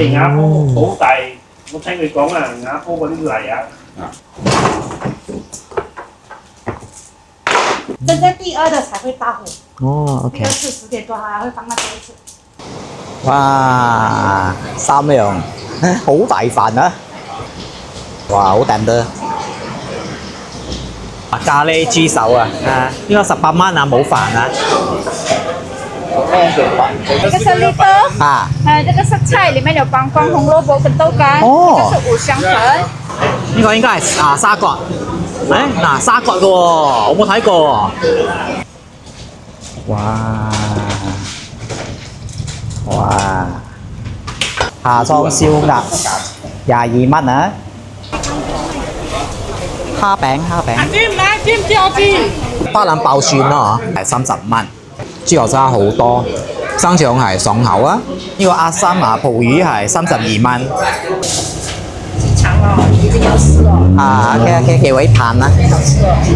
為雅坡好大，我聽佢講啊，雅坡嗰啲泥啊。正在第二的才會大火。哦，OK。第二次10點多，還會放那第一次。哇，3樣，好大飯啊！哇，好訂得。咖喱豬手啊，呢個18蚊啊，冇飯啊。這個是綠豆，啊，這個是菜，裡面有幫光紅蘿蔔跟豆乾，哦這個是五香粉。呢個應該係沙葛。嗱沙葛嘅喎，我冇睇過。哇！哇！下裝燒鴨22蚊啊！蝦餅尖椒雞，巴蘭爆蒜咯，係30蚊。豬油渣好多，生腸係爽口啊！呢個阿三麻蒲魚係32蚊。長哦，一定要吃哦。啊，OK，給我一盤啊！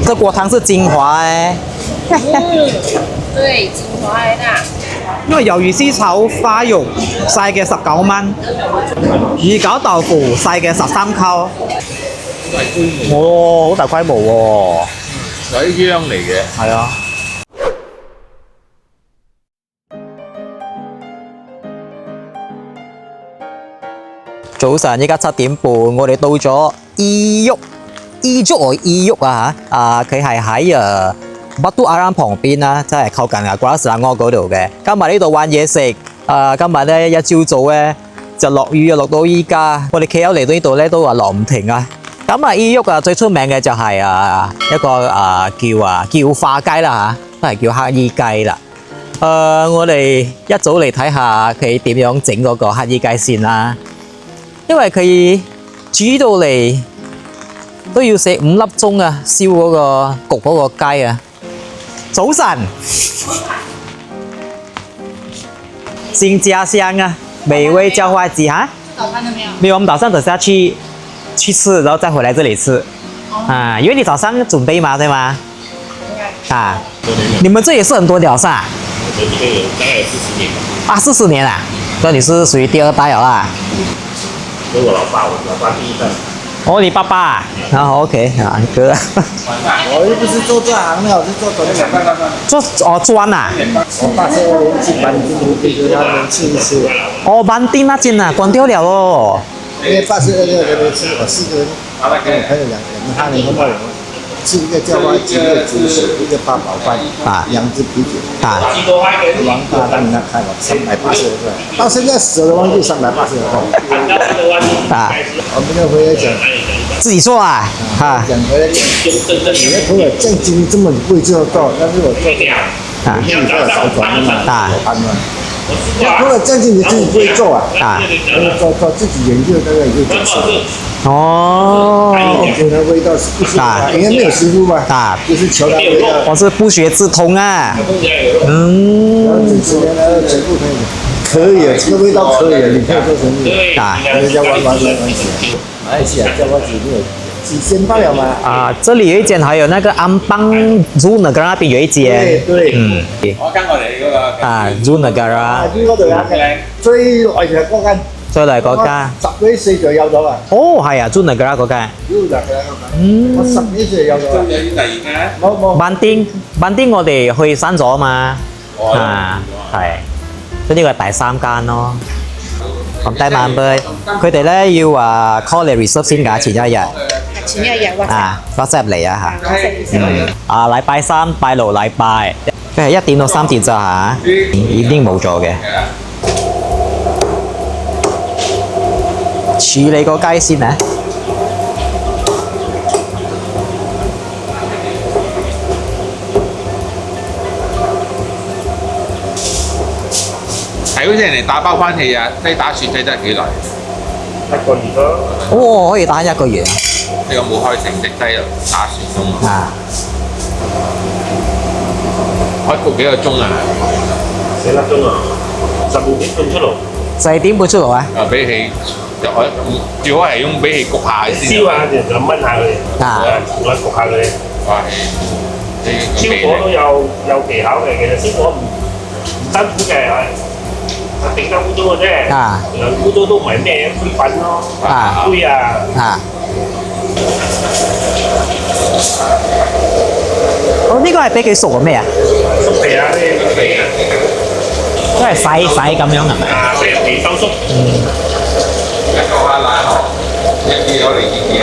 這鍋湯是精華誒。對，精華的。因為魷魚絲炒花肉細嘅19蚊，魚餃豆腐細嘅13溝。哦，好大規模喎！有啲央嚟嘅。係啊。早晨，依家7點半，我哋到咗意郁啊嚇！佢係喺Batu Arang旁邊啦，即係靠近Kuala Selangor嗰度嘅。今日呢度玩嘢食，今日咧一朝早咧就落雨啊，落到依家。我哋 KL 嚟到呢度咧都話落唔停啊。咁啊，意郁最出名嘅就係一個叫化雞啦嚇，都係叫黑衣雞啦。我哋一早嚟睇下佢點樣整嗰個黑衣雞先啦。因為佢煮到嚟都要食5粒鐘啊，燒嗰個焗嗰個雞啊。早晨，新家鄉啊，美味叫花雞哈。早餐都沒有。沒有，我們早上等下去吃，然後再回來這裡吃。啊，因為你早上準備嘛，對嗎？啊，你們這也是很多鳥是吧？我這邊有大概有40年吧。啊，40年啊，所以你是屬於第2代了啦。跟我老爸第1代。哦，你爸爸啊？然後 OK 啊，哥。我又不是做这行的，我是做砖的。做磚啊？我爸是去搬进去，就是他们吃一吃。哦，班丁那間啊，關掉了哦。因为爸是2个人吃，我4个人，跟我朋友2个人，他们后面吃一个叫花鸡，一个猪手，一个八宝饭，2支啤酒。王大蛋那开了380块，到现在死了忘记380块。我们就回来讲，自己做啊？哈。讲回来讲，你的朋友正经这么贵就做，但是我做不了。你看你这少转的嘛，我判断。朋友正经你自己不会做啊？做自己研究那个也就做出来。哦。研究的味道是不是？因为没有师傅嘛，就是求它味道。我是不学自通啊。嗯。然后主持人呢，全部可以，这个味道可以，你可以做成这个。人家玩起来。马来西亚叫花鸡没有几千罢了嘛。這裡有一間，還有那個Ampang Zoo Negara 那邊有一間。對。我跟我哋嗰個。Zoo Negara。嗰度有最耐就係嗰間。再嚟嗰間。10幾歲就有咗啦。哦，係啊，Zoo Negara 嗰間。Zoo Negara 嗰間。我10幾歲就有咗。有啲第二間。冇。班丁我哋去閂咗嘛。係。所以呢個係第3間咯。咁低晚杯，佢哋咧要call 你 reserve 先㗎，前一日。前一日WhatsApp 嚟啊嚇。禮拜3、拜6、禮拜，佢係1點到3點咋嚇，已經冇咗嘅。處理個雞先啊！係好似人哋打包翻嚟啊，你打算雞得幾耐1個月咯。哦，可以打1個月啊！呢個冇開成績低啊，打算㗎嘛。可以焗幾個鐘啊？4粒鐘啊！12點半出爐。4點半出爐啊？俾氣，最好係用俾氣焗下先。燒下就燜下佢。我焗下佢。哇！燒火都有技巧嘅，其實燒火唔辛苦嘅。平常污糟嘅啫。污糟都唔係咩灰粉咯。灰啊。呢個係俾佢熟嘅咩啊？熟皮啊，啲皮啊。都係洗咁樣係咪？即係皮收縮。一個下奶河，一啲我哋啲嘢。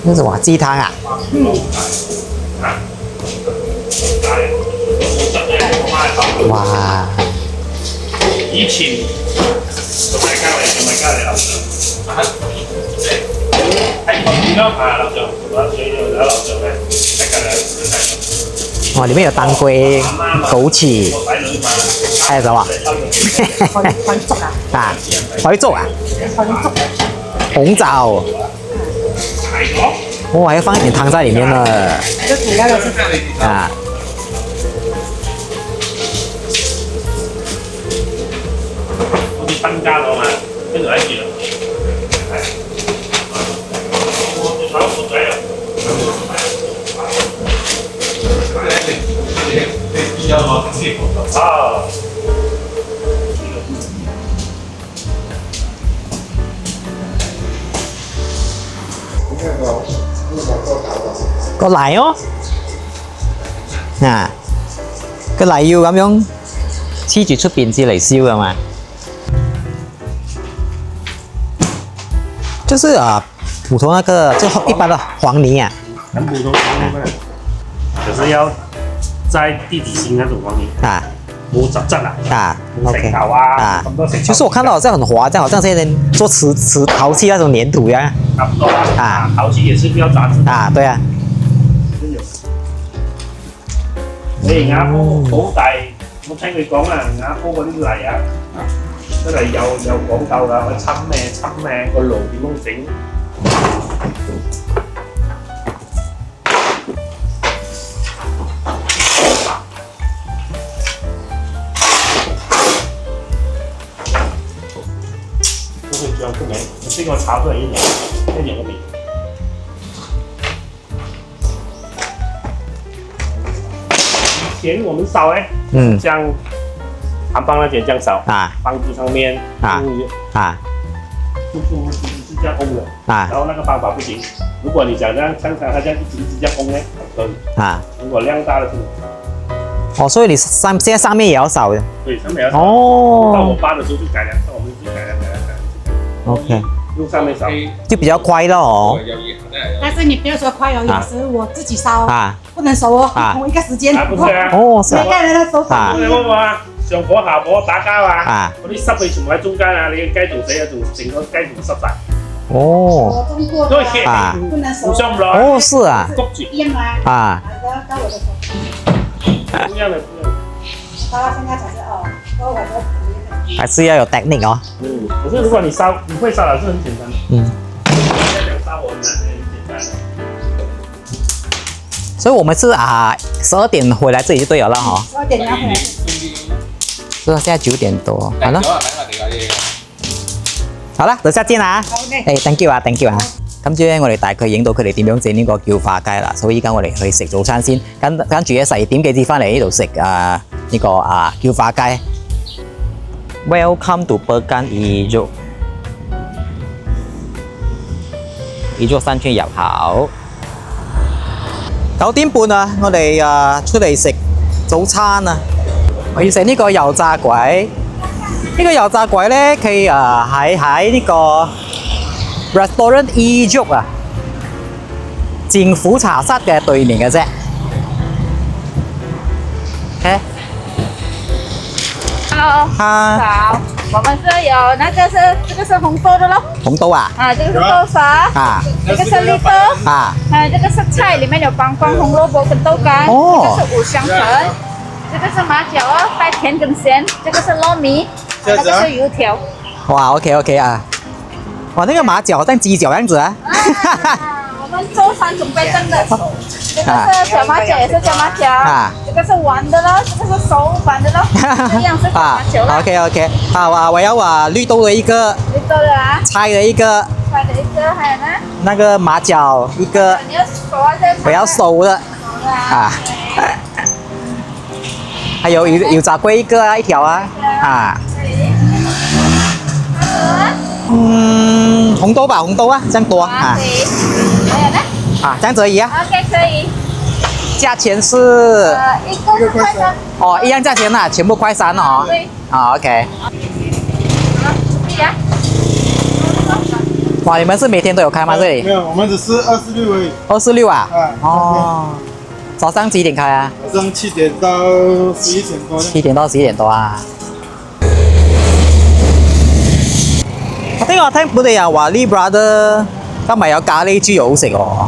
那是什麼雞湯啊？哇！以前同埋隔離樓上，喺旁邊咯，樓上，水喺樓上咧，喺隔離。哇！裡面有當歸、枸杞，還有什麼？海粥啊！啊，海粥啊！紅棗。我還要放一點湯在裡面呢。這主要的是啊。好似分家咗嘛，跟住喺住啦。我炒個仔啊！你有冇先？啊！個泥咯，個泥要咁樣黐住出邊至嚟燒噶嘛。就是普通那個就一般的黃泥啊。很普通黃泥，可是要在地底心那種黃泥冇雜質啊，OK 就是我看到好像很滑，這樣好像現在做瓷陶器那種粘土一樣。差不多陶器也是比較雜質。對啊。你雅坡好大，我聽佢講啊，雅坡嗰啲泥啊，真係有講究㗎，佢侵咩個爐點樣整？都會醬出名，呢個炒出嚟一樣嘅味。以前我們燒像韓邦那邊這樣燒幫助上面是這樣烘的然後那個方法不行，如果你想像它這樣一直這樣烘呢，可以如果量大了就所以你現在上面也要燒的？對，上面要燒。到我搬的時候就改良，到我們自己改良。OK。用上面燒就比較快咯。但是你不要說快哦，有時我自己燒不能熟哦，同一個時間。不是啊。每個人的手法。你諗下，上火下火打交啊，嗰啲濕氣全部喺中間啊，你嘅雞仲死啊，仲成個雞仲濕晒。我中過都係不能熟。互相唔來。是啊。谷住。一樣啊。到我的手。不一樣的，不一樣的。到現在才是到我的。還是要有 technique 哦。可是如果你燒，你會燒的是很簡單的。燒我很難，很簡單的。所以我們是12點回來這裡就對了哈。12點要回來。是啊，現在9點多，好了。好啦，等下見啦。thank you 啊 ，thank you 啊。今朝咧，我哋大概影到佢哋點樣整呢個叫化雞啦，所以依家我哋去食早餐先，跟住咧12點幾至翻嚟呢度食呢個叫化雞。Welcome to 北干彝族新村入口。9點半啊，我哋出嚟食早餐啊！我要食呢個油炸鬼。呢個油炸鬼咧，佢喺呢個 Restaurant 彝族啊，政府茶室嘅對面嘅啫。OK。Hello，早，我們是有那個這個是紅豆的咯。紅豆啊？這個是豆沙。這個是綠豆。這個是菜，裡面有幫光、紅蘿蔔跟豆乾。這個是五香粉。這個是麻椒哦，帶甜跟鹹。這個是糯米。那個是油條。哇 ，OK 啊。哇，那個麻椒好像雞腳樣子啊。我們做3種備證的。這個是小麻椒，也是小麻椒。這個是丸的咯，這個是手版的咯。這樣是小麻椒啦。OK。我要綠豆的一個。綠豆的啊。菜的一個。菜的一個，還有呢？那個麻椒一個。你要熟啊？我要熟的。还有油炸龟一个啊，一条啊，啊。红豆吧，红豆啊，这样多啊。还有呢？啊，这样子而已啊。 OK， 可以。价钱是一个是快餐。哦，一样价钱呐，全部快3哦。对。好 ，OK。哇，你们是每天都有开吗？这里？没有，我们只是26而已。26啊？啊。哦。早上几点开啊？早上7点到11点多。7點到11點多啊！我聽本地人話 Lee Brother 今日有咖喱豬肉好食喎。哦，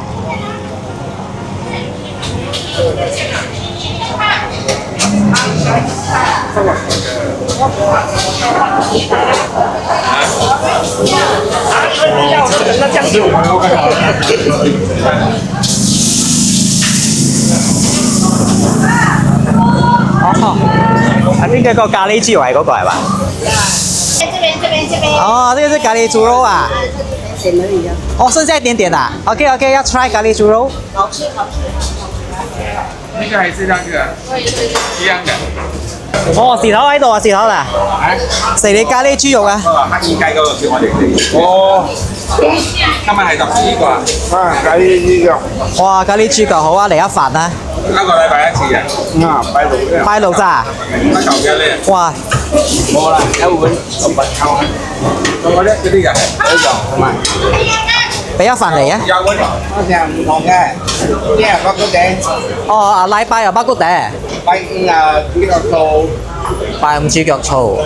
係邊個咖喱豬肉係嗰個係嘛？這邊。哦，這個是咖喱豬肉啊。哦，剩下一點點啊。OK， 要 try 咖喱豬肉。好吃。那個還是那個一樣的。哦，豉頭喺度啊，豉頭啦。食你咖喱豬肉啊。黑衣雞嗰個叫我哋食。哦。今日係特別呢個啊。啊，咖喱呢個。哇，咖喱豬腳好啊，嚟一飯啊。一個禮拜1次啊。啊，拜六咋？乜嚿嘅咧？哇！冇啦，有碗六百扣。嗰啲嘅，一樣同埋。俾一份嚟啊！有碗。嗰隻唔同嘅，一係北谷地。哦，啊，禮拜又北谷地。拜5啊，豬腳醋。拜5豬腳醋。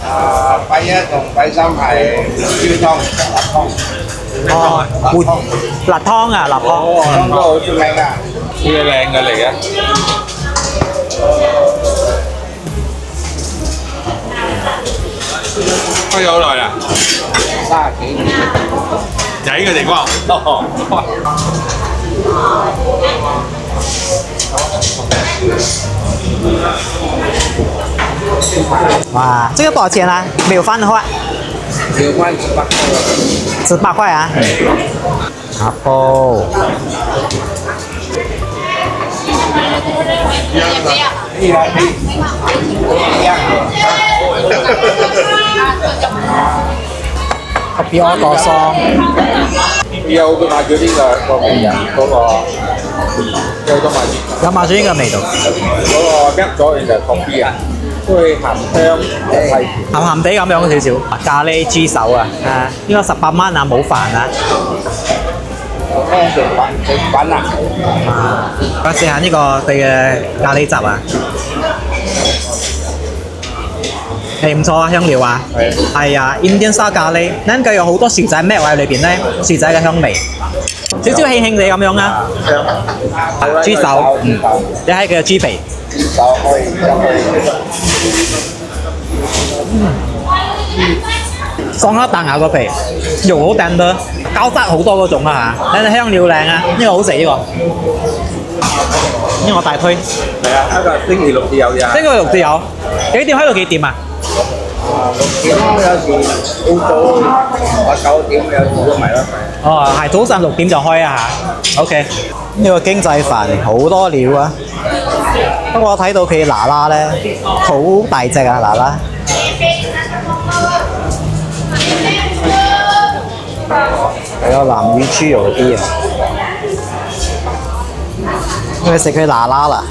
啊，拜1同拜3係豬湯、辣湯。哦，辣湯啊，辣湯。哦，湯都好出名㗎。呢個靚嘅嚟嘅。開咗好耐啦。30幾年。就喺呢個地方。哇，這個多少錢啊？沒有飯的話。有關18塊。18塊啊。好哦。個標個霜。有個買咗呢個味啊，嗰個有個買咗。有買咗呢個味道。嗰個搣咗然就焗啲啊，都會鹹香係鹹鹹地咁樣少少。咖喱豬手啊，啊，呢個18蚊啊，冇飯啊。食粉啊！啊，我試下呢個佢嘅咖喱汁啊。係唔錯啊，香料啊。係啊 ，Indian style 咖喱，咁佢有好多薯仔孭喺裏邊咧，薯仔嘅香味，少少輕輕地咁樣啊。豬手，你睇佢嘅豬皮。手可以爽口彈牙個皮，肉好彈得，膠質好多嗰種啊嚇，睇香料靚啊，呢個好食呢個，呢個我大推。係啊，一個星期6至有咋。呢個6至有，幾點開到幾點啊6點咯，有時好早8、9點，有時都埋啦。哦，係早上6點就開啊嚇。OK，呢個經濟飯好多料啊，不過我睇到佢嗱嗱咧，好大隻啊嗱嗱。係有南乳豬肉啲啊，我哋食佢嗱嗱啦。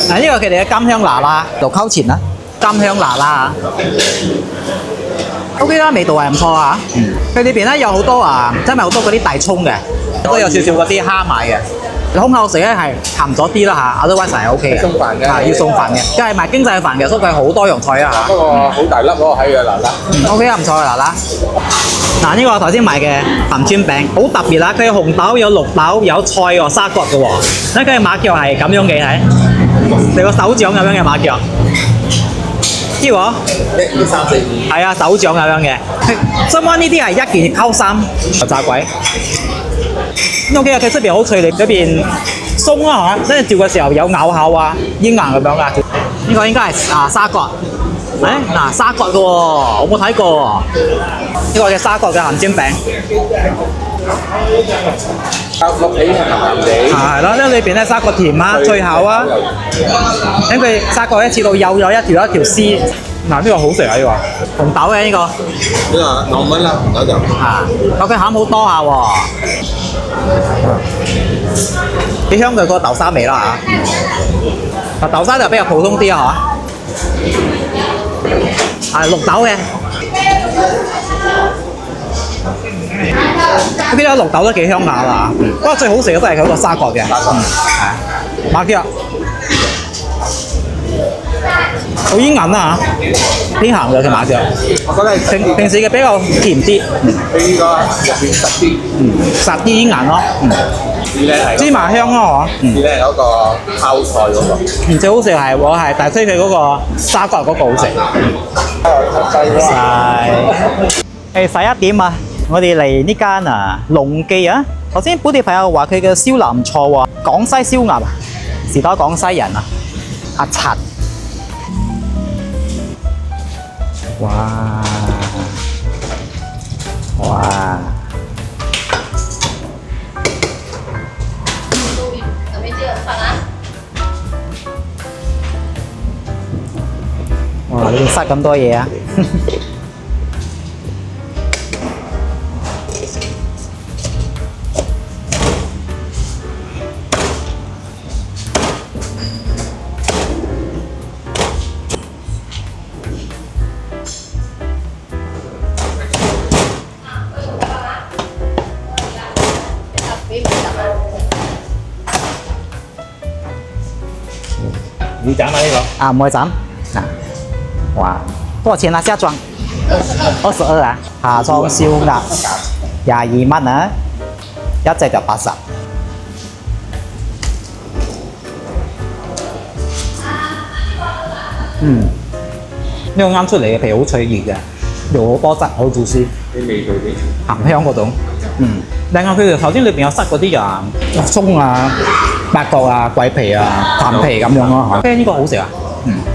嗱，呢個佢哋嘅金香嗱嗱6溝錢啦，金香嗱嗱啊 ，OK 啦，味道係唔錯啊。佢裏邊咧有好多啊，真係好多嗰啲大葱嘅，都有少少嗰啲蝦米嘅。空口食咧係鹹咗啲啦嚇，otherwise係 OK 嘅。送飯嘅。要送飯嘅，即係賣經濟飯嘅，所以佢好多樣菜啊嚇。不過好大粒嗰個喺嘅嗱嗱。OK 啊，唔錯啊嗱嗱。嗱呢個我頭先買嘅鹹煎餅好特別啦，佢有紅豆、有綠豆、有菜喎，沙葛嘅喎。咧佢嘅馬腳係咁樣嘅睇，你個手掌咁樣嘅馬腳。知喎1、2、3、4、5。係啊，手掌咁樣嘅。相反呢啲係1件溝3炸鬼。OK 啊，佢出邊好脆，裏邊鬆啊嚇，跟住照嘅時候有咬口啊，煙硬咁樣噶。呢個應該係沙葛，嗱沙葛嘅喎，我冇睇過。呢個嘅沙葛嘅鹹煎餅。落起係鹹鹹地。係咯，因為裏邊咧沙葛甜啊，脆口啊。因佢沙葛一切到幼咗一條絲。嗱，呢個好食啊！呢個紅豆嘅呢個。呢個浪蚊啦，紅豆就。佢餡好多下喎。幾香佢個豆沙味啦嚇。豆沙就比較普通啲啊嚇。係綠豆嘅。呢啲綠豆都幾香下啦。不過最好食嘅都係佢個沙葛嘅。係。馬腳。好煙韌啊嚇，偏鹹嘅佢馬腳。我覺得係平時嘅比較甜啲。比呢個入邊實啲。實啲煙韌咯。芝麻香咯嗬。呢咧嗰個泡菜嗰個。最好食係我係大推佢嗰個沙葛嗰個好食。11點啊，我哋嚟呢間啊龍記啊。頭先本地朋友話佢嘅燒腩唔錯喎，廣西燒鴨啊，時代廣西人啊，阿柒。哇！哇！哇！你塞咁多嘢啊！你斬啊呢個？啊，唔可以斬。嗱，哇，多少錢啊？下裝22啊，下裝燒鴨22蚊啊，一隻就80。呢個啱出嚟嘅皮好脆熱嘅，肉好多汁，好juicy，啲味道幾鹹香嗰種。另外佢哋頭先裏邊有塞嗰啲啊葱啊、八角啊、桂皮啊、鹹皮咁樣咯嚇。呢個好食啊！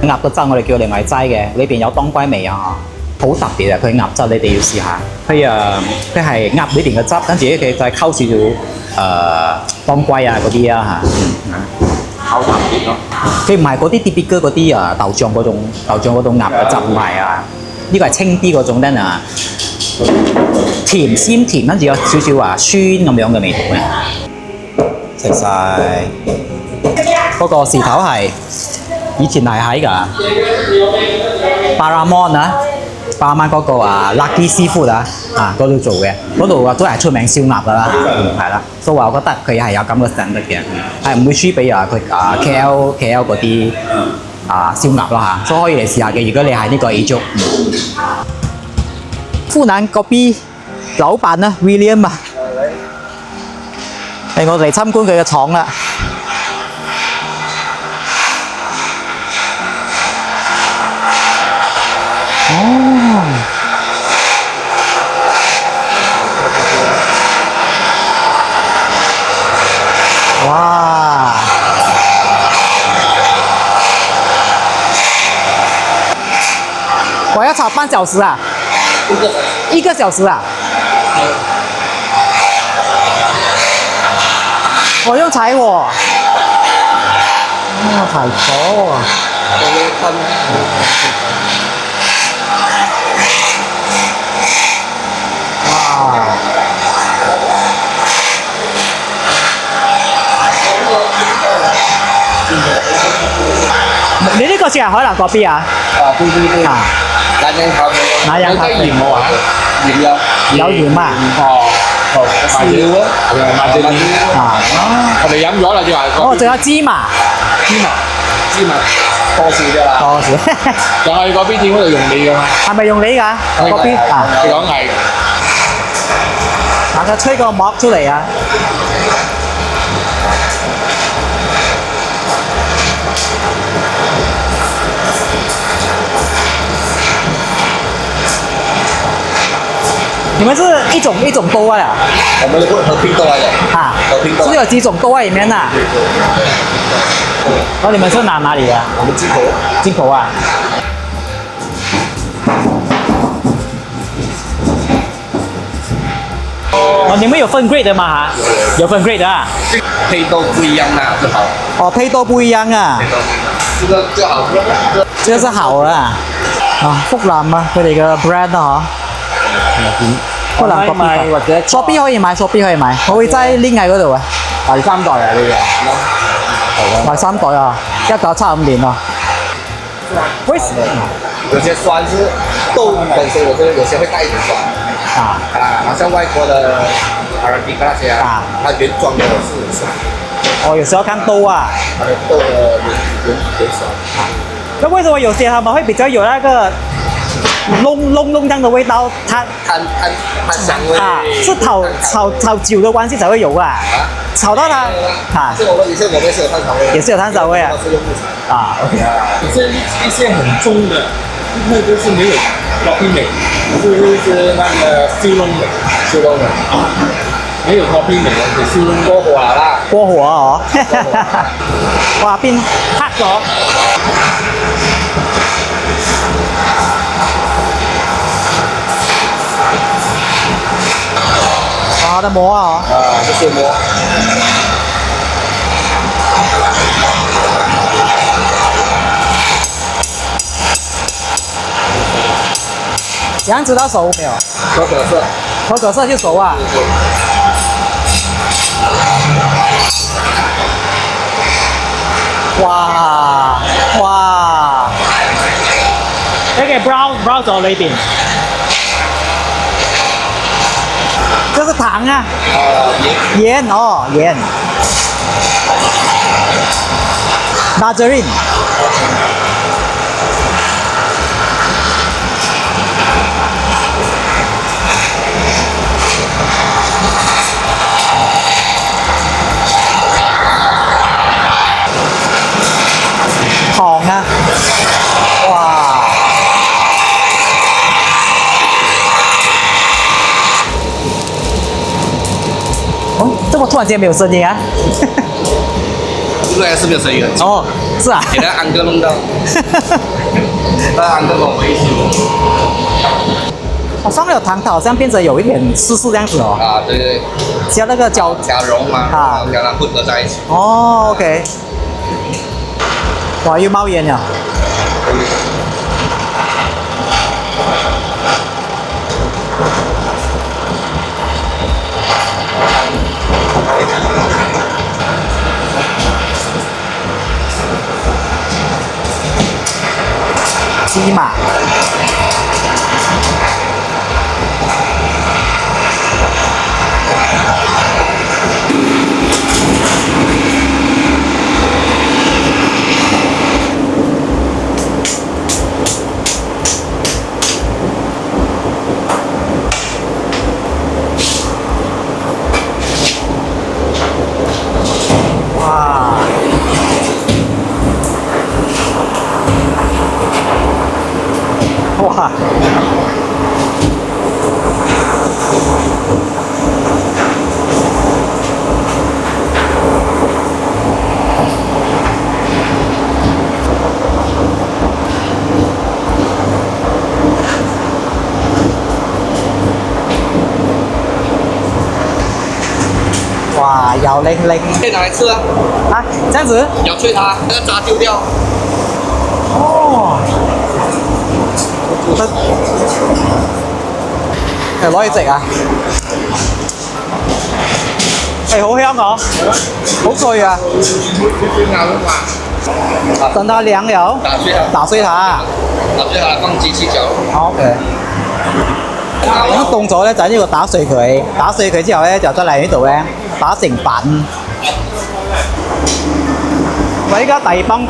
鴨個汁我哋叫另外齋嘅，裏邊有當歸味啊，好特別啊！佢鴨汁你哋要試下。佢係鴨裏邊嘅汁，跟住佢再溝少少當歸啊嗰啲啊嚇。泡淡啲咯。佢唔係嗰啲 typical 嗰啲豆醬嗰種鴨嘅汁，唔係啊！呢個係清啲嗰種咧啊。甜鮮甜，跟住有少少酸咁樣嘅味道嘅。食晒。嗰個士頭係以前係喺㗎Paramount啊，Paramount嗰個Lucky Seafood嗰度做嘅，嗰度都係出名燒鴨㗎啦，係啦，所以話我覺得佢係有咁嘅 standard嘅，係唔會輸俾KL 嗰啲燒鴨啦嚇，所以可以嚟試下嘅。如果你係呢個 A 族。富南嗰邊老闆啊 William 啊，係我嚟參觀佢嘅廠啦。哦，哇！我要炒半小時啊！1個小時啊！我用柴火，柴火啊！哇！你呢個是海南嗰邊啊？對啊。奶醬炒嘅。奶醬炒鹽冇啊？鹽有鹽啊！哦，少咯，麻醬我哋飲咗啦，就話。哦，仲有芝麻多少啫啦。多少？就係嗰邊店嗰度用你㗎嘛？係咪用你㗎？嗰邊啊？你講係。嗱，佢吹個膜出嚟啊！你們是一種多啊？我們合併多的。啊，合併多。是有幾種多在裡面呐？哦，你們是哪裡的？我們進口。進口啊？哦，你们有分 grade 的吗？哈，有分 grade 的啊。配豆不一样啦，就好。哦，配豆不一样啊。这个就好。这个是好的啊。啊，福林啊，佢哋嘅 brand 啊，福林 Shopee 或者 Shopee 可以買 ，Shopee 可以買，我會擠 link 喺嗰度啊。第三代啊，呢個。第三代啊，1975年啊。為什麼？有些酸是豆本身，有些会带一点酸。好像外国的 Arabica 那些它原装的是酸。哦，有时候看豆啊。它的豆的原酸。那为什么有些他们会比较有那个弄这样的味道？它香味是炒久的关系才会有啊。炒到它这我们以前我们是有炭烧味，也是有炭烧味啊。是用木材啊 ，OK。这一线很重的，那就是没有coffee 美，是那个修弄美，没有coffee 美的，是修弄过火啦，過火哦，哇變黑咗。哇，得摸啊！这些摸。怎样知道熟没有？可可色，可可色就熟啊。哇哇！那个 brown 咗裏邊，這是糖啊。鹽哦，鹽。margarine。糖啊！哇！哦，怎么突然间没有声音啊？这个还是没有声音的。哦，是啊。给那安哥弄到，那安哥跟我们一起。哦，上面有糖，它好像变成有一点湿这样子哦。啊，对对。加那个胶。加绒嘛，加它混合在一起。哦 ，OK。哇，又冒烟了。鸡嘛。哇！哇，摇铃铃。可以拿来吃啊。啊，这样子？咬碎它，那个渣丢掉。哦。攞去食啊！好香哦，好脆啊！等它涼了，打碎它，放機器攪。OK。咁動作咧就喺呢度打碎佢，打碎佢之後咧就再嚟呢度咧打成粉。我依家第二泵。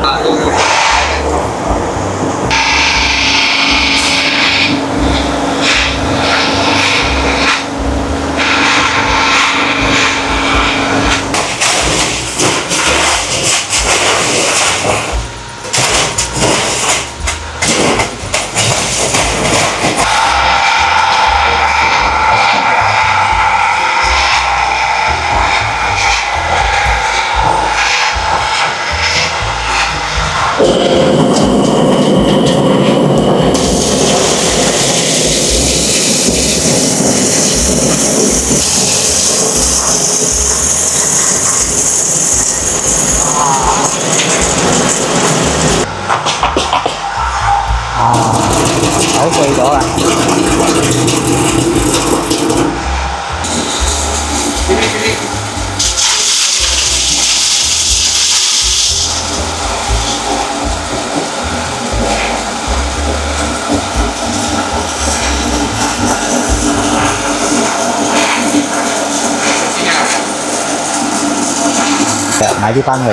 買啲翻去。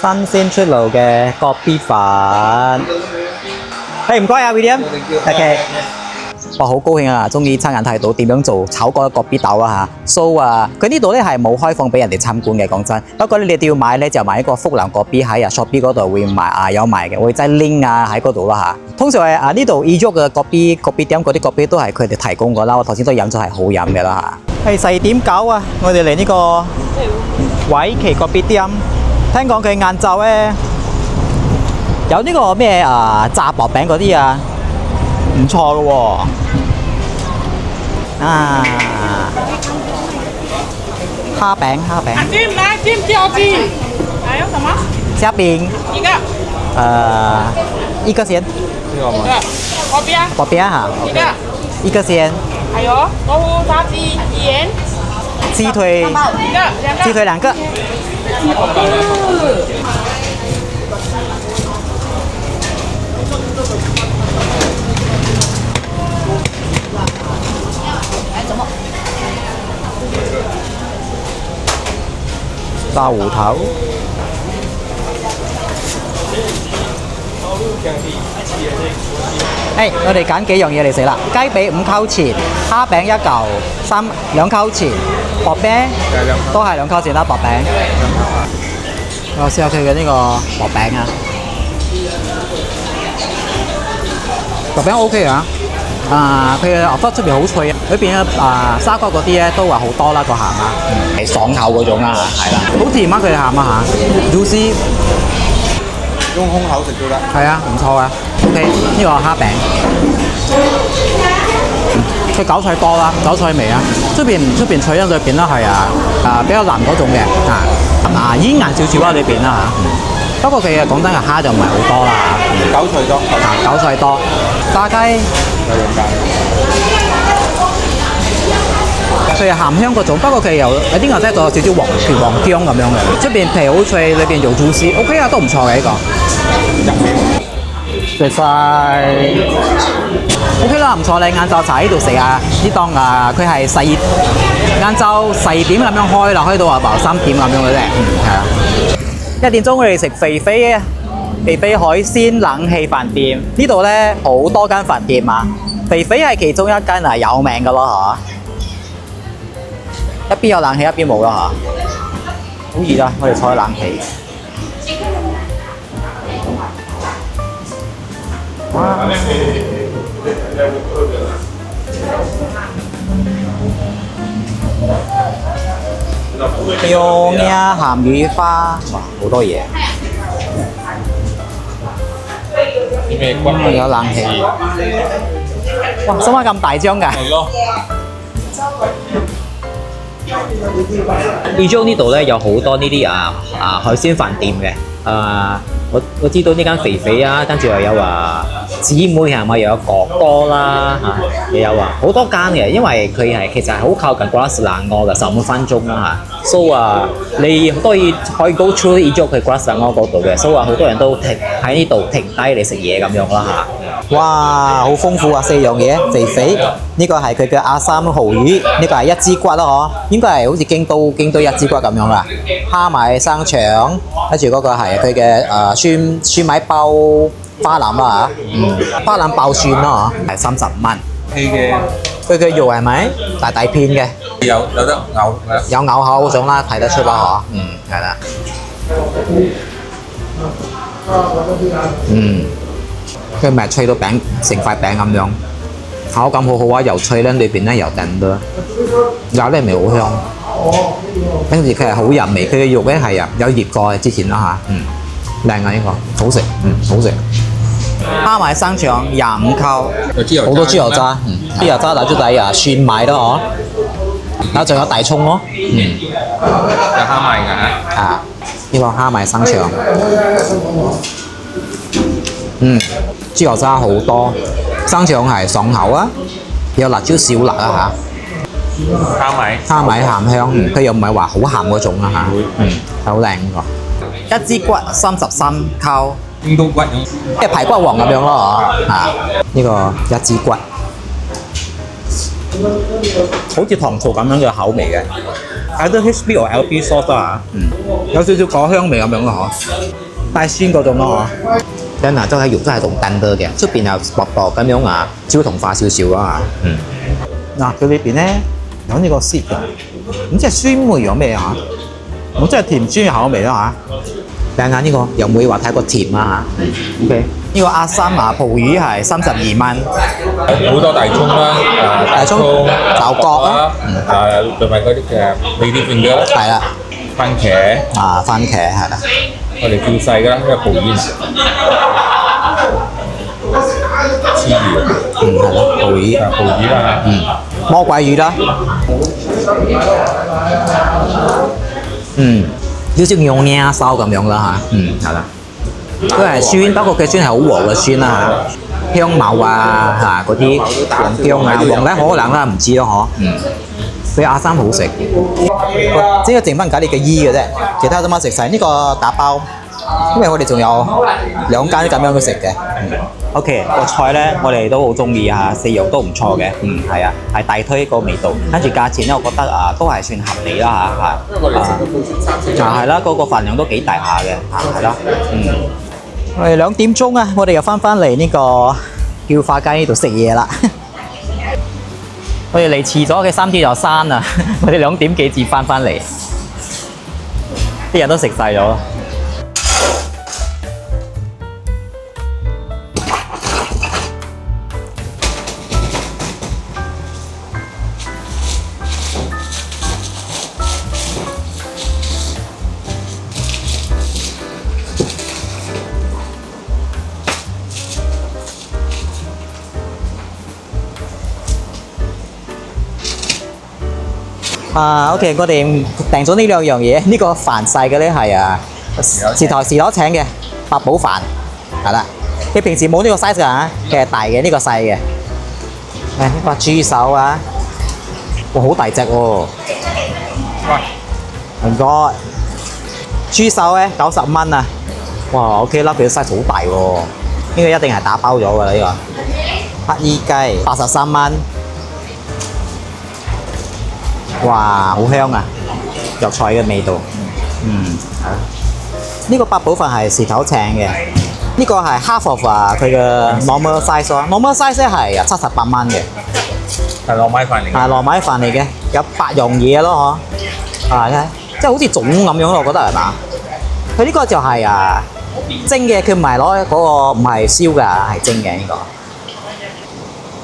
新鮮出爐嘅角必飯。誒唔該啊 William。OK。我好高興啊！終於親眼睇到點樣做炒嗰個角必豆啊嚇。So 啊，佢呢度咧係冇開放俾人哋參觀嘅，講真。不過你哋要買咧就買一個福臨角必喺Shopee 嗰度會賣有賣嘅，會擠 link 啊喺嗰度啦嚇。通常係呢度意喐嘅角必店嗰啲角必都係佢哋提供㗎啦。我頭先都飲咗係好飲嘅啦嚇。係4:9啊！我哋嚟呢個偉奇角必店，聽講佢晏晝咧有呢個咩炸薄餅嗰啲啊，唔錯嘅喎。蝦餅。จิ้มเจียวจี还有什么？虾饼。一个先。这个吗？薄饼哈。一个先。还有豆腐炸鸡盐。鸡腿2个。炸芋頭。我哋揀幾樣嘢嚟食啦。雞髀5溝錢，蝦餅1嚿2溝錢，薄餅都係2溝錢啦。薄餅，我試下佢嘅呢個薄餅啊。薄餅 OK 啊。佢嘅牛骨出邊好脆啊，裏邊嘅沙骨嗰啲咧都話好多啦個鹹啊，係爽口嗰種啊，係啦，好甜啊佢嘅鹹啊嚇 ，juicy， 用空口食都得。係啊，唔錯啊 ，OK， 呢個蝦餅，佢韭菜多啦，韭菜味啊，出邊脆咧，裏邊咧係比較腍嗰種嘅煙韌少少啦裏邊啦嚇，不過佢嘅講真嘅蝦就唔係好多啦嚇，韭菜多，炸雞。佢係鹹香嗰種，不過佢有啲牛仔做少少黃薑咁樣嘅，出邊皮好脆，裏邊又 juicy，OK 啊，都唔錯嘅呢個。食晒 OK 啦，唔錯，你晏晝就喺度食啊！呢檔佢係晏晝4點咁樣開啦，開到話3點咁樣嘅啫，係啊。1點鐘我哋食肥肥海鮮冷氣飯店，呢度咧好多間飯店啊，肥肥係其中一間係有名嘅咯嚇。一邊有冷氣，一邊冇啦嚇，好熱啊！我哋坐喺冷氣。哇！用呀鹹魚花，哇好多嘢。有冷氣。哇！使乜咁大張㗎？係咯。Ijuk 呢度咧有好多呢啲海鮮飯店嘅，我知道呢間肥肥啊，跟住又有姊妹係咪又有哥哥啦又有好多間嘅，因為佢係其實係好靠近 Gras Selangor 嘅15分鐘啦嚇 ，so 你可以 go through Ijuk 去 Gras Selangor 嗰度嘅 ，so 好多人都喺呢度停低嚟食嘢咁樣啦嚇。哇，好豐富啊！4樣嘢，肥肥呢個係佢嘅阿三蠔魚，呢個係一支骨啦嗬，應該係好似京都一支骨咁樣啦。蝦米生腸，跟住嗰個係佢嘅蒜米包花腩啦嚇，花腩爆蒜啦嚇，係30蚊。佢嘅肉係咪大片嘅？有得咬，有咬口嗰種啦，睇得出啦嗬。係啦。佢咪脆到餅成塊餅咁樣，口感好好啊，又脆咧，裏邊咧又韌到，咬咧味好香。跟住佢係好入味，佢嘅肉咧係有醃過之前啦嚇，靚啊呢個，好食，好食。蝦米生腸25溝，好多豬油渣，豬油渣打咗底蒜米咯嗬，仲有大葱咯，有蝦米㗎呢個蝦米生腸，豬油渣好多，生腸係爽口啊，有辣椒小辣啊嚇，蝦米鹹香，佢又唔係話好鹹嗰種啊嚇，好靚呢個，一支骨33溝。京都骨，即係排骨王咁樣咯，呢個一支骨好似糖醋咁樣嘅口味嘅。either HB or LB sauce 啊，有少少果香味咁樣咯嗬，帶鮮嗰種咯嗬。真係真係肉真係同燉得嘅，出邊又薄薄咁樣啊，焦糖化少少啊。嗱，佢裏邊咧有呢個絲嘅，咁即係酸梅有咩啊？我真係甜酸口味啦嚇。睇下呢個又唔會話太過甜啊嚇。OK， 呢個阿三麻蒲魚係32蚊。好多大葱啦，大葱、豆角啦，同埋嗰啲嘅lady finger啦，係啦，番茄番茄係啦。我哋叫細㗎啦，因為蒲魚。黐魚，係咯，蒲魚，蒲魚啦，魔鬼魚啦，少少用鴨燒咁樣啦嚇，係啦，都係酸，不過佢酸係好和嘅酸啦嚇，香茅啊嗰啲黃薑啊，黃咧可能啦唔知咯嗬，比阿三好食，只係剩翻咖喱嘅衣嘅啫，其他都冇食晒，呢個打包，因為我哋仲有2間咁樣去食嘅。OK， 個菜咧我哋都好中意嚇，4樣都唔錯嘅，係啊，係大推個味道，跟住價錢咧，我覺得都係算合理啦嚇，係啦，嗰個份量都幾大下嘅，係啦，我哋2點鐘啊，我哋又翻嚟呢個叫化街呢度食嘢啦。我哋嚟遲咗嘅3點就閂啦，我哋2點幾至翻嚟，啲人都食晒咗。OK， 我哋訂咗呢2樣嘢，呢個飯細嘅咧係時頭請嘅八寶飯，係啦。佢平時冇呢個 size 㗎，佢係大嘅，呢個細嘅。呢個豬手啊，哇好大隻喎！唔該，豬手咧90蚊啊！哇 ，OK 啦，佢 size 好大喎，呢個一定係打包咗㗎啦呢個。黑衣雞83蚊。哇，好香啊！藥材嘅味道，呢個八寶飯係時頭請嘅，呢個係 half of 佢嘅 normal size 咯 ，normal size 咧係78蚊嘅，係糯米飯嚟嘅，係糯米飯嚟嘅，有8樣嘢咯嗬，即係好似粽咁樣咯，我覺得係嘛？佢呢個就係蒸嘅，佢唔係攞嗰個唔係燒㗎，係蒸嘅呢個。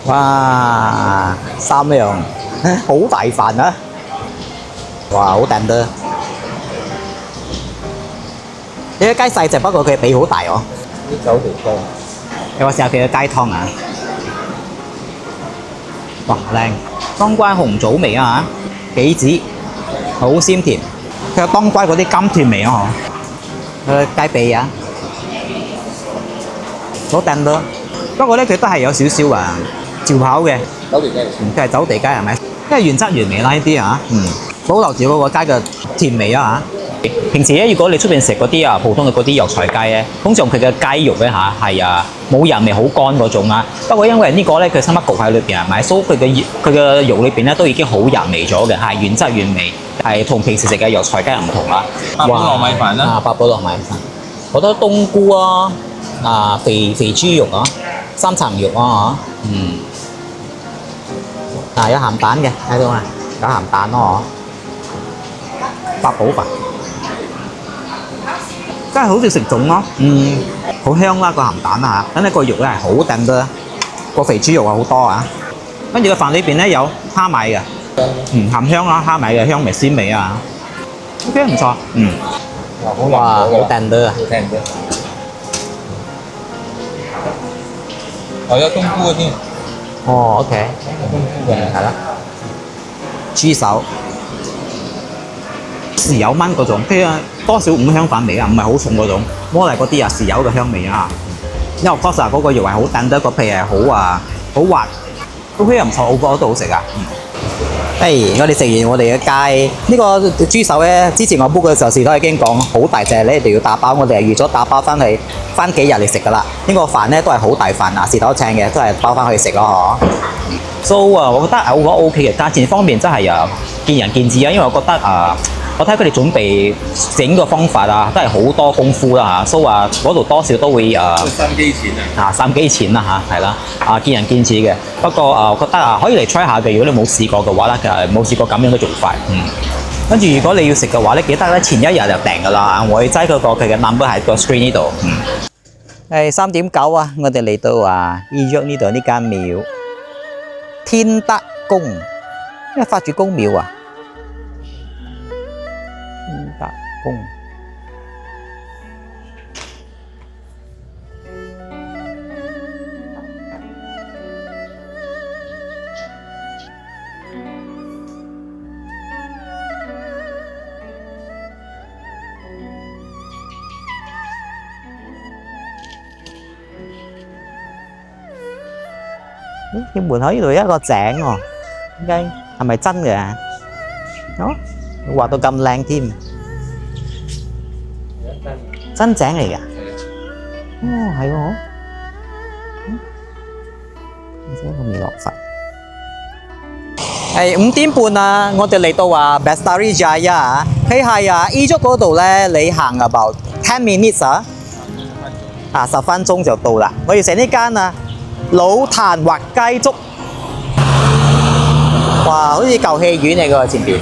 哇，3樣，好大飯啊！哇，好掟得！呢個雞細隻，不過佢髀好大哦。啲酒條湯，你話試下佢嘅雞湯啊！哇，靚！當歸紅棗味啊嚇，杞子好鮮甜，佢有當歸嗰啲甘甜味啊嗬。佢雞髀啊，好掟得。不過咧，佢都係有少少照跑嘅。走地雞，佢係走地雞係咪？因為原汁原味啦呢啲嚇，保留住嗰個雞嘅甜味啊嚇。平時咧，如果你出邊食嗰啲普通嘅嗰啲藥材雞咧，通常佢嘅雞肉咧係冇油味，好乾嗰種啊。不過因為呢個咧佢生乜焗喺裏邊係咪？所以佢嘅肉裏邊咧都已經好入味咗嘅，係原汁原味，係同平時食嘅藥材雞唔同啦。八寶糯米飯啦，八寶糯米飯，好多冬菇啊，肥豬肉啊，3層肉啊有鹹蛋嘅，睇到嘛？有鹹蛋咯，八寶飯，真係好似食粽咯，好香啦個鹹蛋啊嚇，咁呢個肉咧係好掟得，個肥豬肉啊好多啊，跟住個飯裏邊咧有蝦米嘅，鹹香啦，蝦米嘅香味鮮味啊 ，OK 唔錯，哇好掟得啊，好掟得，有冬菇嘅添。哦 OK， 係啦，豬手豉油炆嗰種，佢多少五香粉味啊，唔係好重嗰種，摩嚟嗰啲豉油嘅香味啊，因為確實嗰個肉係好燉得，個皮係好滑，OK 唔錯，我覺得都好食啊。我哋食完我哋嘅雞，呢個豬手咧，之前我 book 嘅時候時都已經講好大隻，你一定要打包，我哋係預咗打包翻幾日嚟食噶啦。呢個飯咧都係好大飯啊，時頭請嘅，都係包翻去食咯嗬。，so 我覺得我 OK 嘅，價錢方面真係見仁見智啊，因為我覺得我睇佢哋準備整個方法都係好多功夫啦嚇，so 嗰度多少都會三機錢三機錢啦嚇，係啦見仁見智嘅。不過我覺得可以嚟 try 下嘅，如果你冇試過嘅話咧，其實冇試過咁樣都仲快。跟住如果你要食嘅話咧，記得咧前一日就訂㗎啦，我會擠佢嘅 number 喺個 screen 呢度。係3:9啊，我哋嚟到醫約呢度呢間廟，天德宮，因為發主公廟啊。天德宮。佢門口呢度有一個井喎，點解係咪真嘅？畫到咁靚添，真井嚟㗎？係喎，而且個未落佛。係5點半啊，我哋嚟到Bestari Jaya，佢係依足嗰度咧，你行about 10 minutes 10分鐘就到啦。我要食呢間老壇滑雞粥，哇，好似舊戲院嚟㗎前邊。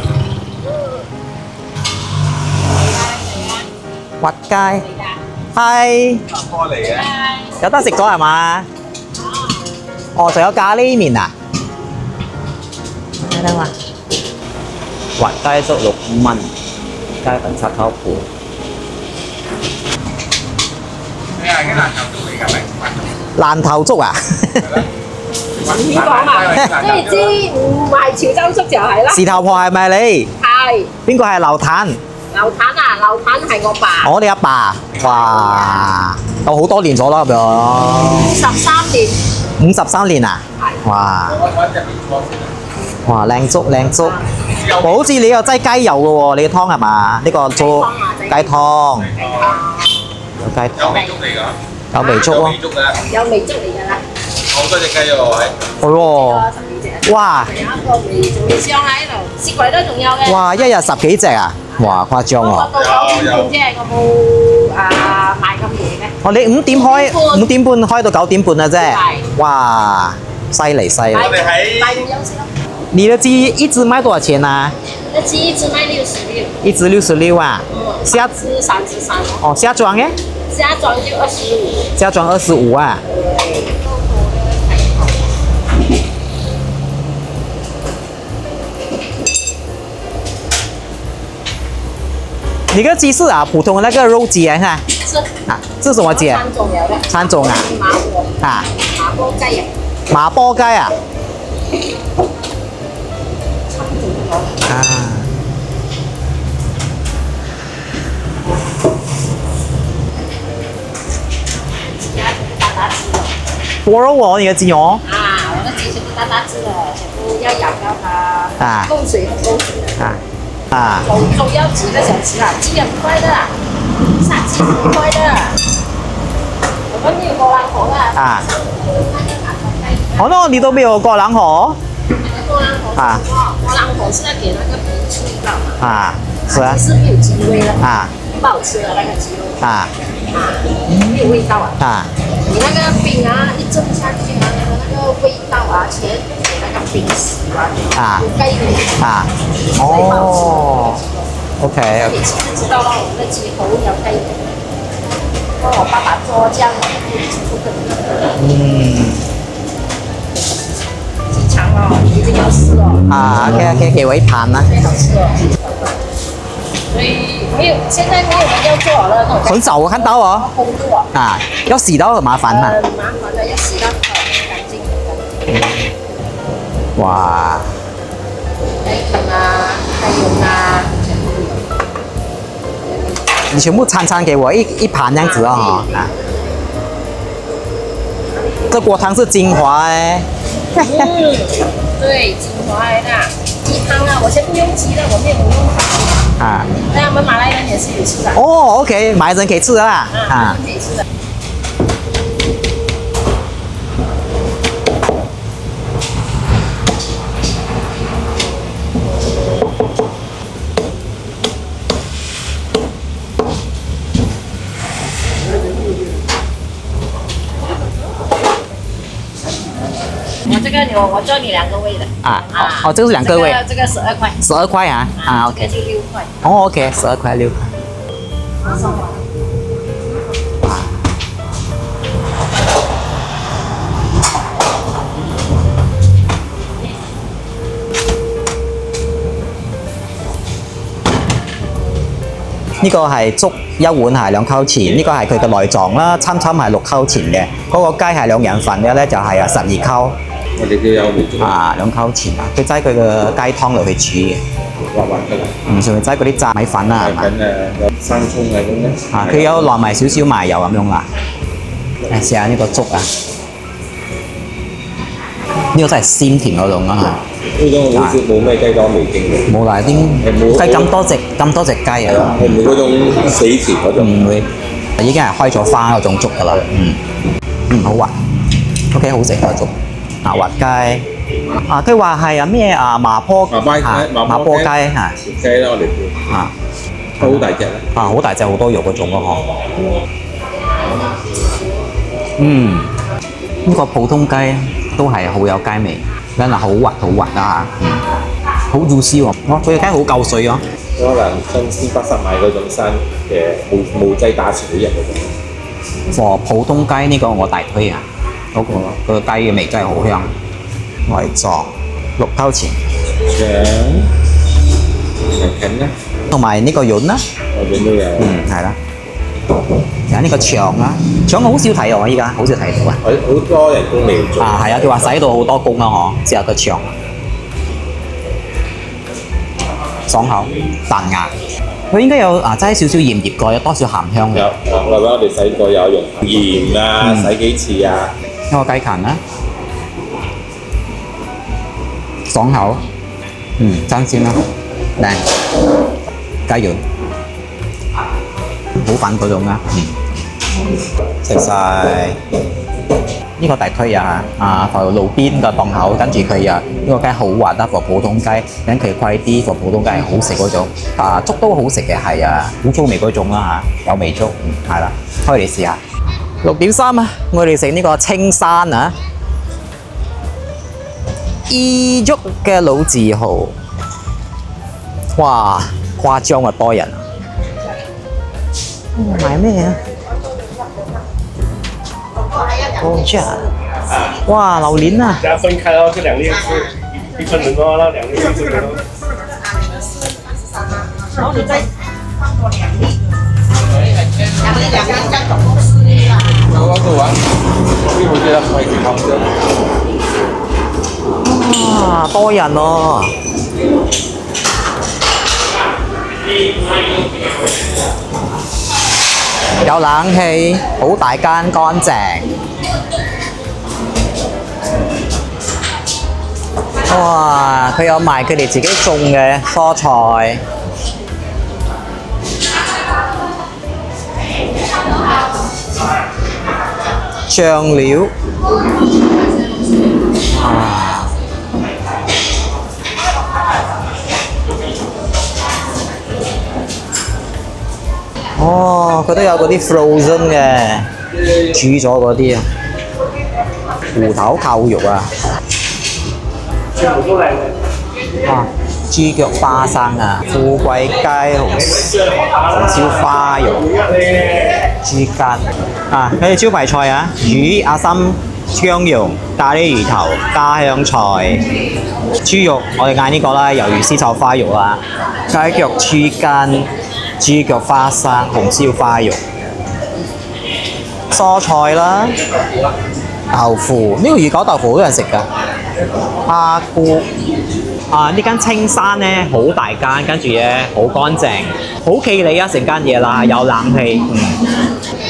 滑雞係開嚟嘅，有得食咗係嘛？哦，仲有咖喱麵啊！睇睇嘛，滑雞粥6蚊，雞粉擦烤盤。咩啊？啲爛頭粥嚟㗎咪？爛頭粥啊！點講啊？即係知唔係潮州粥就係啦。事頭婆係咪你？係。邊個係劉坦？劉坦啊，劉坦係我爸。我哋阿爸，哇，有好多年咗啦咁樣。53年。53年啊！哇！哇，靚粥靚粥，好似你有擠雞油嘅喎，你嘅湯係嘛？呢個做雞湯，有雞湯。有味粥嚟㗎。有味粥咯，有味粥嚟㗎啦，好多隻雞喎，係。係喎。 10幾隻。哇！仲有一個味醬喺度，雪櫃都仲有嘅。哇！一日10幾隻啊！哇，誇張喎。我到9點半啫，我冇賣咁夜嘅。哦，你5點開，5點半開到9點半啊啫。係。哇，犀利犀利。我哋喺賣午休息咯。你的雞一隻賣多少錢啊？雞一隻賣66。一隻66啊？蝦隻3隻3。哦，蝦裝嘅？蝦裝就25。蝦裝25啊？你個雞是普通的那個肉雞啊？是。這是什麼雞啊？3種有的。3種啊？麻波雞啊。麻波雞啊？多肉哦，你的雞哦。我的雞全部大隻的，全部要養到它夠水很夠水的。總要幾個小時啦，雞也不快的啦，殺雞是不快的。我們沒有過冷河的。哦，那你都沒有過冷河？過冷河是什麼？過冷河是要給那個皮吃到嘛。是啊。是沒有雞味的。不好吃的那個雞肉。沒有味道啊。你那個餅一蒸下去那個味道全給那個冰死有雞味。哦。OK。你吃就知道了，我們的雞頭有雞味。我爸爸做這樣不可能。雞腸哦，一定要試哦。給我一盤啊。非常吃哦。所以沒有，現在沒有人要做了那種。很少我看到哦。工作。要洗到很麻煩啊。很麻煩的，要洗到很乾淨。哇。海豚啊，海龍啊，全部都有。你全部餐給我一盤這樣子哦。這鍋湯是精華哎。對，精華的雞湯啊，我先不用雞了，我沒有用它。那我們馬來人也是有吃的。哦 ，OK，馬來人可以吃的啦。可以吃的。我做你2个位的。哦，这个是2个位。这个12块。12块啊，OK。就6块。哦，OK， 12块6块。呢個係粥一碗係2溝錢，呢個係佢嘅內臟啦，參係6溝錢嘅，嗰個雞係2人份嘅咧就係12溝。我哋都有嚟做。2溝錢啊！佢擠佢嘅雞湯落去煮嘅。滑滑㗎啦。上面擠嗰啲炸米粉啦，係嘛？有生葱啊咁咧。佢有落埋少少麻油咁樣啦。試下呢個粥啊！呢個真係鮮甜嗰種啊！呢種好似冇咩雞湯味精嘅。冇啦，啲雞咁多隻雞啊！係冇嗰種死甜嗰種。唔會，已經係開咗花嗰種粥㗎啦。好滑。OK， 好食個粥。滑雞。佢話係咩麻坡雞嚇。雞啦，我哋叫。好大隻咧。好大隻，好多肉嗰種咯嗬。呢個普通雞都係好有雞味，真係好滑啦嚇。好 juicy 喎，佢嘅雞好夠水啊！可能新鮮北山買嗰種生嘅冇劑打潮入嗰種。普通雞呢個我大推啊，嗰個雞嘅味真係好香。內臟6溝錢。腸啦，同埋呢個潤啦。潤都有。係啦。有呢個腸啦，腸我好少睇喎，依家好少睇到啊。好多人工嚟做。係啊，佢話使到好多工啦嗬，之後個腸。爽口彈牙，佢應該有擠少少鹽醃過，有多少鹹香嘅。或者我哋洗過有用鹽啊，洗幾次啊。一個雞芹啦，爽口，新鮮啦，靚，雞潤，好粉嗰種啦，食晒。呢個大推啊！喺路邊嘅檔口，跟住佢呢個雞好滑得，普通雞，等佢貴啲，普通雞係好食嗰種。粥都好食嘅，係好粗味嗰種啦有味粥，係啦，可以嚟試下。6.3啊，我哋食呢個青山啊，義郁嘅老字號，哇，誇張啊，多人啊！買咩啊？哦，這樣，哇，榴蓮啊！大家分開咯，這2列是1份人哦，那2列是這個咯。然後你再放多2粒，2粒加總共4粒啦。我做完，因為我覺得可以健康啲。哇，多人哦！有冷氣，好大間，乾淨。哇！佢有賣佢哋自己種嘅蔬菜。醬料。哦，佢都有嗰啲 frozen 嘅，煮咗嗰啲啊，芋頭扣肉啊，豬腳花生啊，富貴雞紅燒花肉，豬筋佢哋招牌菜啊，魚阿參薑蓉、咖喱魚頭、家鄉菜，豬肉我哋嗌呢個啦，魷魚絲炒花肉啦，雞腳豬筋。豬腳花生、紅燒花肉、蔬菜啦、豆腐，呢個魚餃豆腐好多人食㗎。蝦菇呢間青山咧好大間，跟住咧好乾淨，好企理啊！成間嘢啦，有冷氣。呢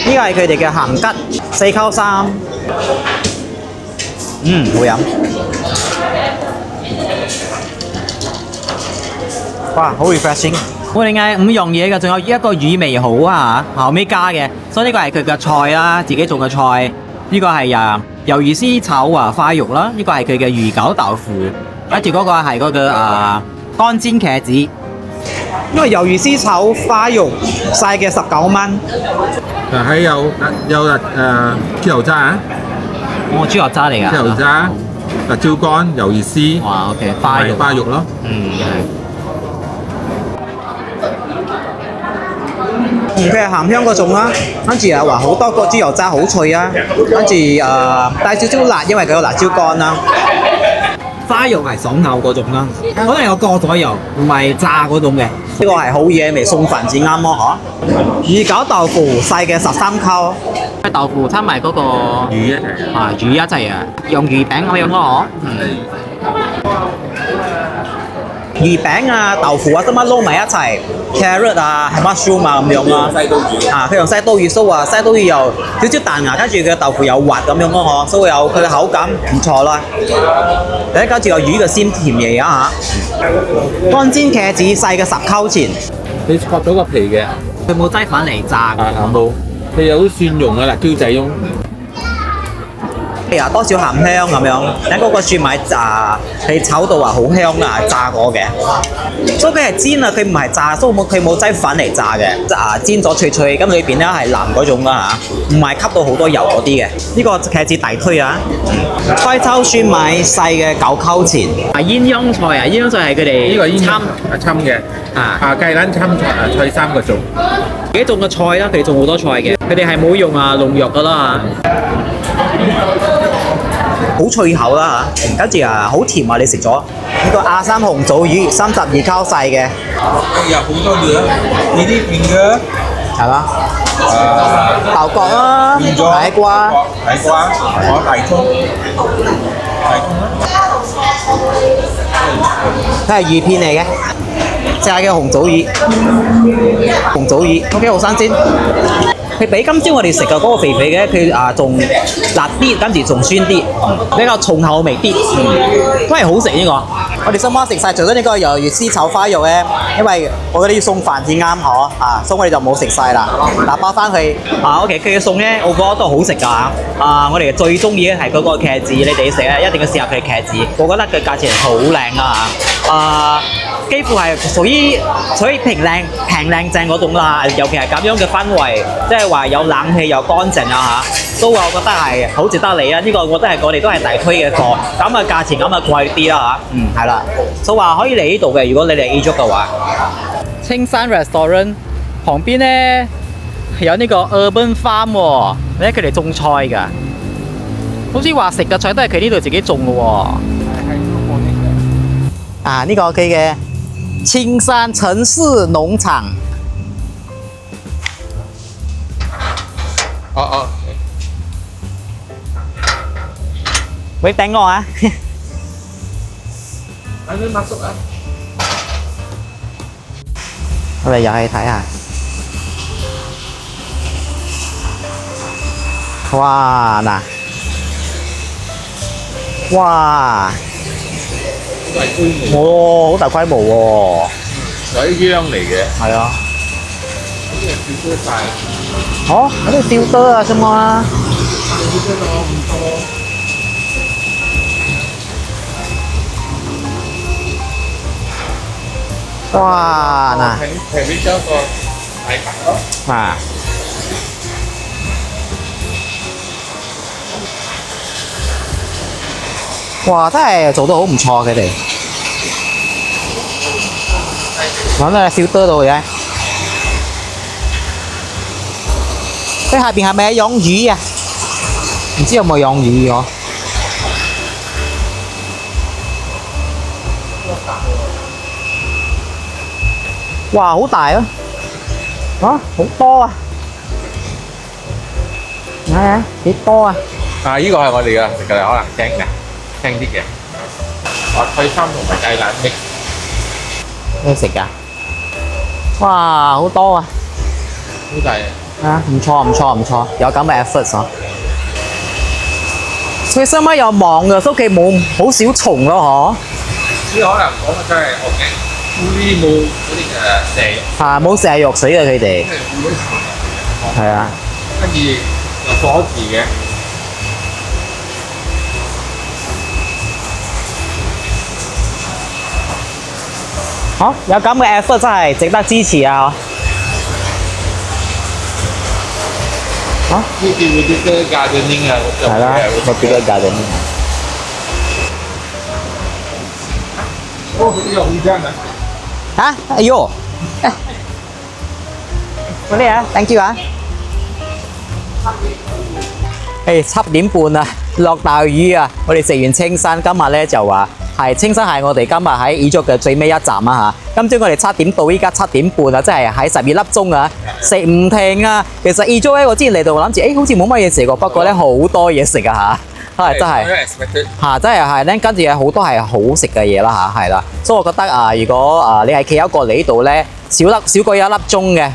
個係佢哋嘅鹹吉4溝3，好飲。哇，好 refreshing！我哋嗌5樣嘢嘅，仲有一個魚味好啊，後尾加嘅，所以呢個係佢嘅菜啦，自己做嘅菜。呢個係魷魚絲炒花肉啦，呢個係佢嘅魚餃豆腐，跟住嗰個係嗰個乾煎茄子。呢個魷魚絲炒花肉細嘅19蚊。還有豬油渣啊？豬油渣嚟㗎。豬油渣。辣椒乾、魷魚絲，哇，OK，花肉，花肉咯。佢係鹹香嗰種啦，跟住話好多個豬油渣好脆啊，跟住帶少少辣，因為佢有辣椒乾啦。花肉係爽口嗰種啦，可能有過咗油，唔係炸嗰種嘅。呢個係好嘢味，送飯至啱咯嗬。魚餃豆腐細嘅13溝，豆腐參埋嗰個魚一齊啊，魚一齊啊，用魚餅咁樣咯嗬。魚餅啊、豆腐啊，乜撈埋一齊 ，carrot 啊、mushroom 啊咁樣咯。佢用西刀魚酥啊，西刀魚又少少彈牙，跟住佢嘅豆腐又滑咁樣咯嗬，所以有佢嘅口感唔錯啦。跟住有魚嘅鮮甜味啊嚇。乾煎茄子細嘅10溝錢。你割咗個皮嘅？佢冇擠粉嚟炸嘅。冇。佢有蒜蓉啊、辣椒仔蓉。多少鹹香咁樣，等嗰個蒜米係炒到話好香啊，炸過嘅。所以佢係煎啊，佢唔係炸，所以佢冇擠粉嚟炸嘅。煎咗脆脆，咁裏邊咧係腍嗰種啦嚇，唔係吸到好多油嗰啲嘅。呢個茄子大推啊！開州蒜米細嘅9溝錢。鴛鴦菜啊，鴛鴦菜係佢哋呢個鴛鴦侵嘅。芥蘭侵菜3個種。自己種嘅菜啦，佢哋種好多菜嘅。佢哋係冇用農藥噶啦嚇。好脆口啦嚇，跟住好甜啊！你食咗呢個亞參紅棗魚32溝細嘅，有好多料，呢啲片嘅係嘛？豆角啦，矮瓜，我大葱，都係魚片嚟嘅，炸嘅紅棗魚，OK 好新鮮。佢比今朝我哋食嘅嗰個肥肥嘅，佢仲辣啲，跟住仲酸啲，比較重口味啲，都係好食呢個。我哋今晚食晒，除咗呢個魷魚絲炒花肉咧，因為我覺得要送飯至啱嗬，所以我哋就冇食晒啦。嗱，包翻去OK，佢嘅餸咧，我覺得都好食㗎。我哋最中意嘅係嗰個茄子，你哋食咧一定要試下佢嘅茄子，我覺得佢價錢好靚啊！幾乎係屬於平靚正嗰種啦，尤其係咁樣嘅氛圍，即係話有冷氣又乾淨啊嚇，都我覺得係好值得嚟啊！呢個我覺得係我哋都係大推嘅貨，咁嘅價錢咁啊貴啲啦嚇，係啦，所以話可以嚟呢度嘅，如果你嚟 A 族嘅話。青山 Restaurant 旁邊咧有呢個 Urban Farm 喎，咧佢哋種菜㗎，好似話食嘅菜都係佢呢度自己種嘅喎。呢個佢嘅青山城市農場。喂，等我啊！我哋入去睇下。哇！嗱，哇！好大規模喎！水央嚟嘅。係啊。呢個小多晒。哦，嗰啲吊燈啊，啫嘛。哇！嗱。平啲咗個睇法咯。哇！真係做得好唔錯，佢哋。揾到小燈度嘅。佢下邊係咪養魚啊？唔知有冇養魚喎？哇！好大啊！好多啊！睇下幾多啊？呢個係我哋嘅食嘅，可能輕啲嘅。菜心同埋芥蘭mix。咩食㗎？哇！好多啊！好大唔錯，有咁嘅 effort 啊！佢收尾有網嘅，所以佢冇好少蟲咯，嗬。呢可能講嘅真係我嘅，呢冇嗰啲蛇肉。冇蛇肉水嘅佢哋。係啊。跟住有火字嘅。有咁嘅 effort 真係值得支持啊！呢啲gardening 啊，係啦，我覺得 gardening。哦，有红酱的。啊，哎呦，好嚟啊 ，thank you 啊。誒7點半啦，落大雨啊！我哋食完青山，今日咧就話係青山係我哋今日喺彝族嘅最尾一站啊嚇。今朝我哋7點到，依家7點半啊，即係喺12粒鐘啊，食唔停啊！其實彝族咧，我之前嚟到諗住，好似冇乜嘢食過，不過咧好多嘢食啊嚇，係真係嚇，真係咧，跟住有好多係好食嘅嘢啦嚇，係啦，所以我覺得如果你係企喺過嚟呢度咧，少過1粒鐘嘅。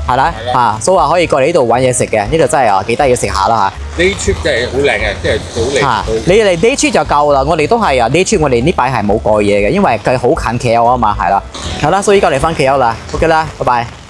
係啦，所以話可以過嚟呢度揾嘢食嘅，呢度真係幾得意食下啦嚇。Day trip 真係好靚嘅，即係好靚。你嚟 day trip 就夠啦，我哋都係day trip，我哋呢擺係冇過夜嘅，因為佢好近 KL 啊嘛，係啦，好啦，所以而家嚟翻 KL 啦，OK 啦，拜拜。